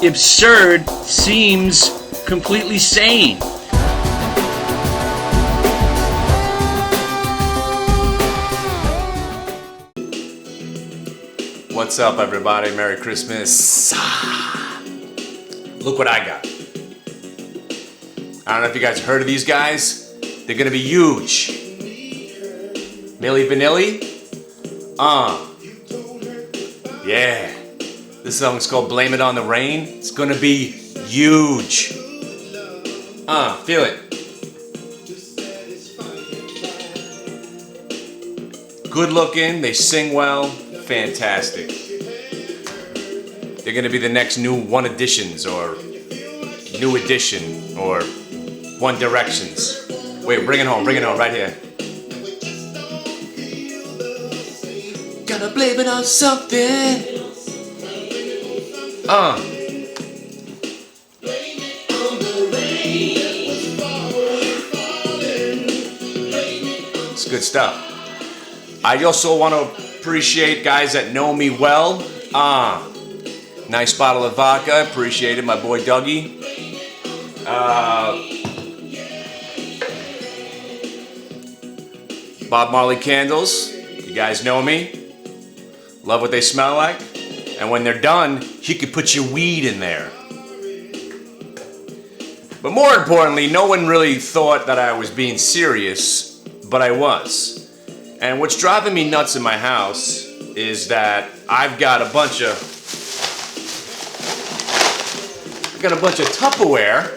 absurd seems completely sane. What's up, everybody? Merry Christmas. Look what I got. I don't know if you guys heard of these guys. They're gonna be huge. Milli Vanilli? Yeah. This song's called Blame It on the Rain. It's gonna be huge. Feel it. Good looking, they sing well, fantastic. They're gonna be the next new One Editions or New Edition or One Directions. Wait, bring it home, right here. Gotta blame it on something. It's good stuff. I also want to appreciate guys that know me well. Nice bottle of vodka. Appreciate it, my boy Dougie. Bob Marley candles. You guys know me. Love what they smell like. And when they're done, you could put your weed in there. But more importantly, no one really thought that I was being serious, but I was. And what's driving me nuts in my house is that I've got a bunch of Tupperware,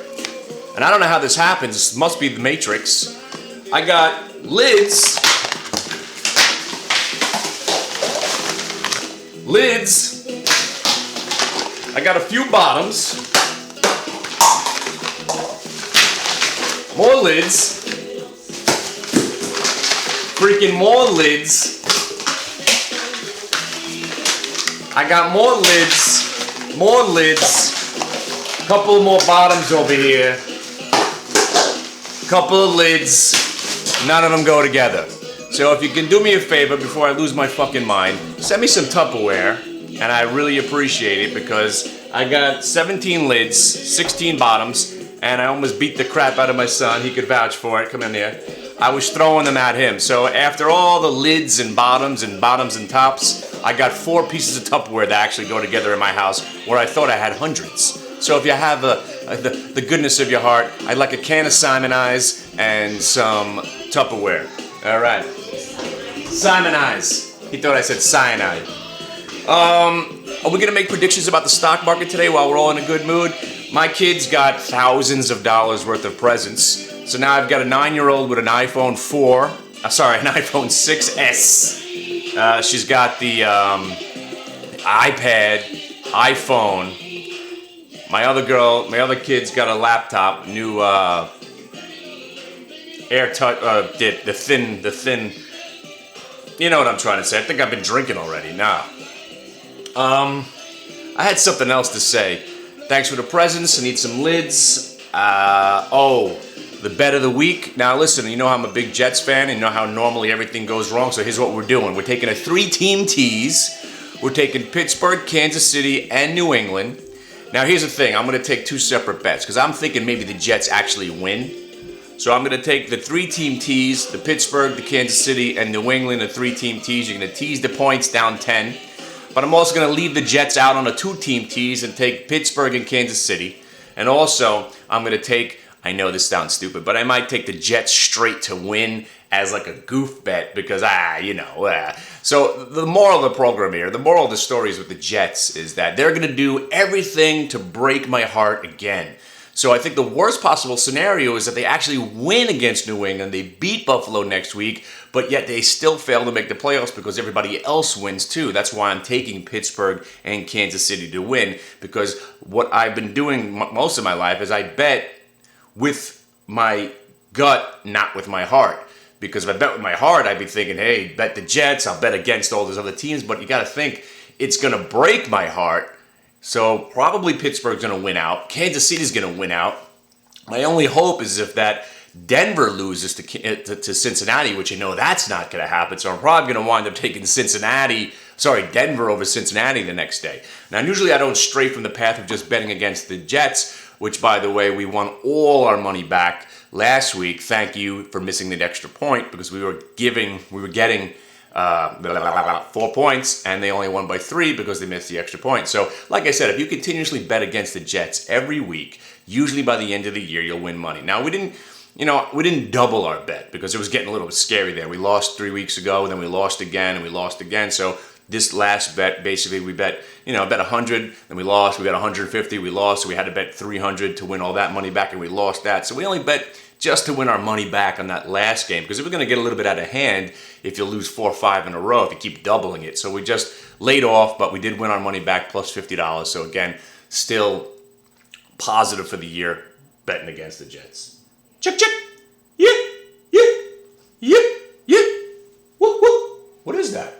and I don't know how this happens. This must be the Matrix. I got lids. I got a few bottoms. More lids. Freaking more lids. I got more lids. Couple more bottoms over here. Couple of lids. None of them go together. So if you can do me a favor before I lose my fucking mind, send me some Tupperware, and I really appreciate it because I got 17 lids, 16 bottoms, and I almost beat the crap out of my son. He could vouch for it. Come in here. I was throwing them at him. So after all the lids and bottoms and tops, I got 4 pieces of Tupperware that actually go together in my house where I thought I had hundreds. So if you have the goodness of your heart, I'd like a can of Simon Eyes and some Tupperware. All right. Simon Eyes. He thought I said cyanide. Are we going to make predictions about the stock market today while we're all in a good mood? My kids got thousands of dollars worth of presents. So now I've got a 9-year-old with an iPhone an iPhone 6S. She's got the iPad, iPhone. My other kid's got a laptop, new AirTouch, the thin. You know what I'm trying to say. I think I've been drinking already. Nah. I had something else to say. Thanks for the presents. I need some lids. The bet of the week. Now listen, you know I'm a big Jets fan, and you know how normally everything goes wrong, so here's what we're doing. We're taking a 3-team tease. We're taking Pittsburgh, Kansas City, and New England. Now here's the thing, I'm going to take 2 separate bets, because I'm thinking maybe the Jets actually win. So I'm going to take the 3-team tease, the Pittsburgh, the Kansas City, and New England, the 3-team tease. You're going to tease the points down 10. But I'm also going to leave the Jets out on a 2-team tease and take Pittsburgh and Kansas City. And also, I'm going to take, I know this sounds stupid, but I might take the Jets straight to win as like a goof bet because, So the moral of the program here, the moral of the story is with the Jets is that they're going to do everything to break my heart again. So I think the worst possible scenario is that they actually win against New England. They beat Buffalo next week, but yet they still fail to make the playoffs because everybody else wins too. That's why I'm taking Pittsburgh and Kansas City to win, because what I've been doing most of my life is I bet with my gut, not with my heart. Because if I bet with my heart, I'd be thinking, hey, bet the Jets, I'll bet against all those other teams. But you got to think, it's going to break my heart. So probably Pittsburgh's going to win out. Kansas City's going to win out. My only hope is if that Denver loses to Cincinnati, which you know that's not going to happen. So I'm probably going to wind up taking Cincinnati Denver over Cincinnati the next day. Now, usually I don't stray from the path of just betting against the Jets, which, by the way, we won all our money back last week. Thank you for missing the extra point, because we were getting 4 points, and they only won by 3 because they missed the extra point. So, like I said, if you continuously bet against the Jets every week, usually by the end of the year, you'll win money. Now, we didn't double our bet because it was getting a little bit scary there. We lost 3 weeks ago, and then we lost again, and we lost again. So this last bet, basically, we bet 100, and we lost. We got 150, we lost. So we had to bet 300 to win all that money back, and we lost that. So we only bet just to win our money back on that last game, because it was going to get a little bit out of hand if you lose 4 or 5 in a row if you keep doubling it. So we just laid off, but we did win our money back plus $50. So again, still positive for the year betting against the Jets. Check, check. Yeah, yeah, yeah, yeah. Woo, woo. What is that?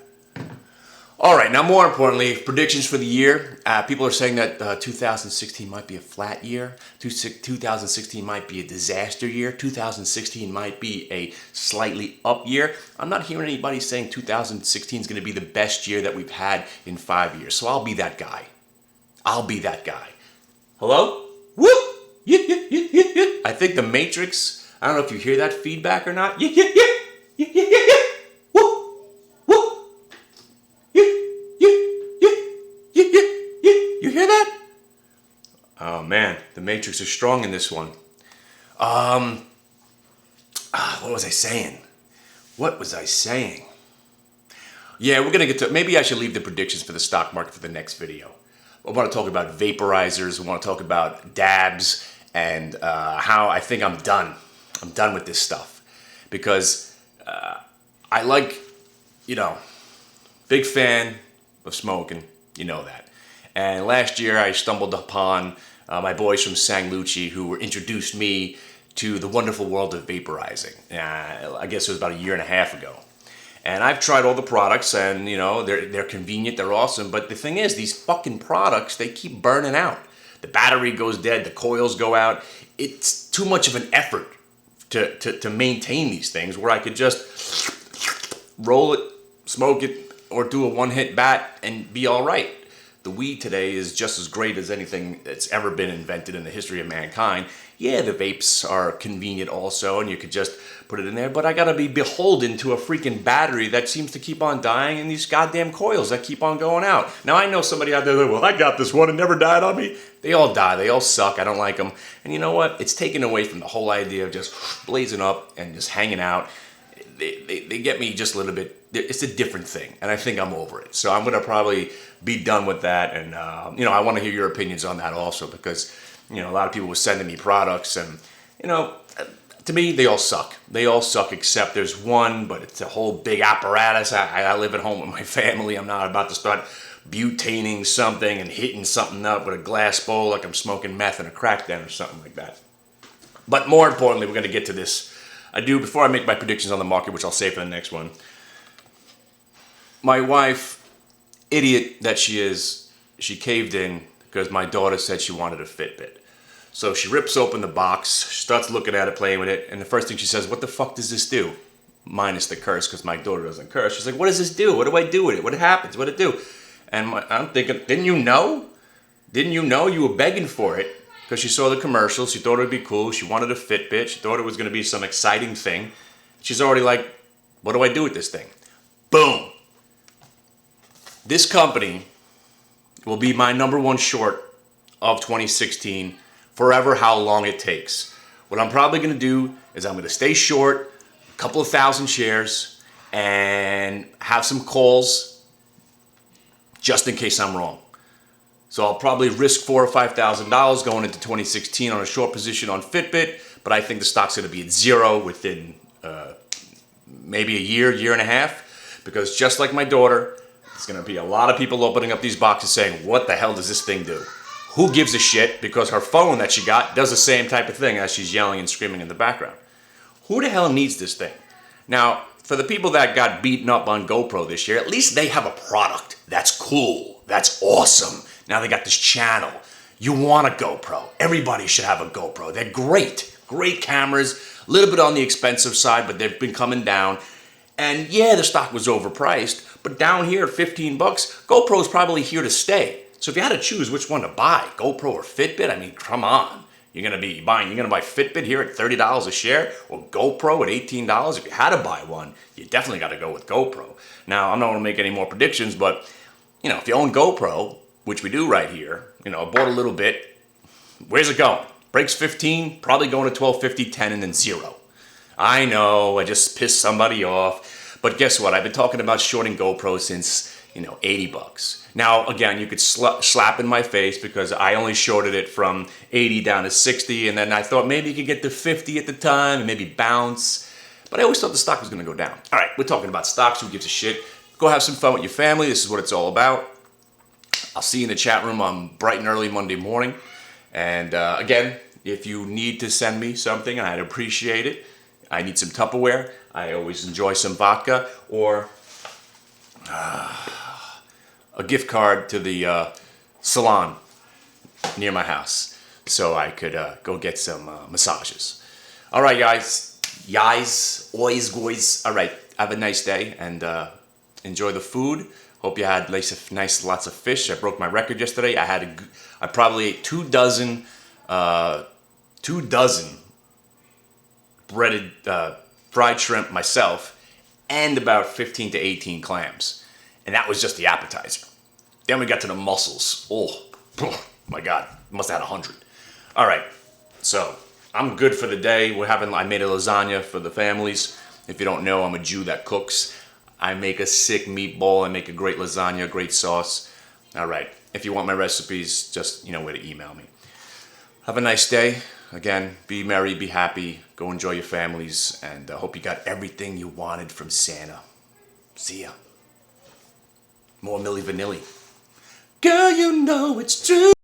All right, now more importantly, predictions for the year. People are saying that 2016 might be a flat year. 2016 might be a disaster year. 2016 might be a slightly up year. I'm not hearing anybody saying 2016 is going to be the best year that we've had in 5 years. So I'll be that guy. Hello? Woo! Yeah, yeah, yeah, yeah, yeah. I think the Matrix, I don't know if you hear that feedback or not. Yeah, yeah, yeah. Yeah, yeah, yeah, yeah. Woo! Woo! Yeah, yeah, yeah. Yeah, yeah, yeah. You hear that? Oh man, the Matrix is strong in this one. What was I saying? Yeah, we're gonna get to, maybe I should leave the predictions for the stock market for the next video. I want to talk about vaporizers. We want to talk about dabs and how I think I'm done. I'm done with this stuff because I like, big fan of smoking. You know that. And last year I stumbled upon my boys from Sang Lucci who introduced me to the wonderful world of vaporizing. I guess it was about a year and a half ago. And I've tried all the products, and they're convenient, they're awesome. But the thing is, these fucking products, they keep burning out. The battery goes dead, the coils go out. It's too much of an effort to maintain these things, where I could just roll it, smoke it, or do a one-hit bat and be all right. The weed today is just as great as anything that's ever been invented in the history of mankind. Yeah, the vapes are convenient also, and you could just put it in there, but I gotta be beholden to a freaking battery that seems to keep on dying, and these goddamn coils that keep on going out. Now, I know somebody out there that, well, I got this one, it never died on me. They all die, they all suck, I don't like them. And you know what? It's taken away from the whole idea of just blazing up and just hanging out. They get me just a little bit. It's a different thing, and I think I'm over it. So I'm gonna probably be done with that, and I want to hear your opinions on that also, because a lot of people were sending me products, and to me they all suck. They all suck except there's one, but it's a whole big apparatus. I live at home with my family. I'm not about to start butaning something and hitting something up with a glass bowl like I'm smoking meth in a crack den or something like that. But more importantly, we're going to get to this. Before I make my predictions on the market, which I'll save for the next one. My wife, idiot that she is, she caved in because my daughter said she wanted a Fitbit. So she rips open the box, starts looking at it, playing with it, and the first thing she says, what the fuck does this do? Minus the curse, because my daughter doesn't curse. She's like, what does this do? What do I do with it? What happens? What does it do? And I'm thinking, didn't you know? Didn't you know? You were begging for it. Because she saw the commercials, she thought it would be cool, she wanted a Fitbit, she thought it was going to be some exciting thing. She's already like, what do I do with this thing? Boom! This company will be my number one short of 2016, forever how long it takes. What I'm probably going to do is I'm going to stay short, a couple of thousand shares, and have some calls just in case I'm wrong. So I'll probably risk $4,000 or $5,000 going into 2016 on a short position on Fitbit, but I think the stock's going to be at zero within maybe a year and a half, because just like my daughter, there's going to be a lot of people opening up these boxes saying, what the hell does this thing do? Who gives a shit? Because her phone that she got does the same type of thing as she's yelling and screaming in the background. Who the hell needs this thing? Now, for the people that got beaten up on GoPro this year, at least they have a product that's cool, that's awesome. Now they got this channel. You want a GoPro. Everybody should have a GoPro. They're great. Great cameras. A little bit on the expensive side, but they've been coming down. And yeah, the stock was overpriced, But down here at 15 bucks, GoPro's probably here to stay. So if you had to choose which one to buy, GoPro or Fitbit, I mean, come on. You're gonna buy Fitbit here at $30 a share, or GoPro at $18. If you had to buy one, you definitely got to go with GoPro. Now, I'm not gonna make any more predictions, but if you own GoPro, which we do right here, I bought a little bit. Where's it going? Breaks 15, probably going to 12.50, 10, and then 0. I know, I just pissed somebody off, but guess what? I've been talking about shorting GoPro since 80 bucks. Now, again, you could slap in my face because I only shorted it from 80 down to 60, and then I thought maybe you could get to 50 at the time and maybe bounce, but I always thought the stock was going to go down. All right, we're talking about stocks. Who gives a shit? Go have some fun with your family. This is what it's all about. I'll see you in the chat room on bright and early Monday morning. And again, if you need to send me something, I'd appreciate it. I need some Tupperware. I always enjoy some vodka or a gift card to the salon near my house so I could go get some massages. All right, guys. Oys, goys. All right, have a nice day and enjoy the food. Hope you had lots of fish. I broke my record yesterday. I probably ate 2 dozen breaded fried shrimp myself and about 15 to 18 clams. And that was just the appetizer. Then we got to the mussels. Oh my God, must have had 100. All right, so I'm good for the day. I made a lasagna for the families. If you don't know, I'm a Jew that cooks. I make a sick meatball. I make a great lasagna, great sauce. All right, if you want my recipes, just where to email me. Have a nice day. Again, be merry, be happy. Go enjoy your families, and I hope you got everything you wanted from Santa. See ya. More Milli Vanilli. Girl, you know it's true.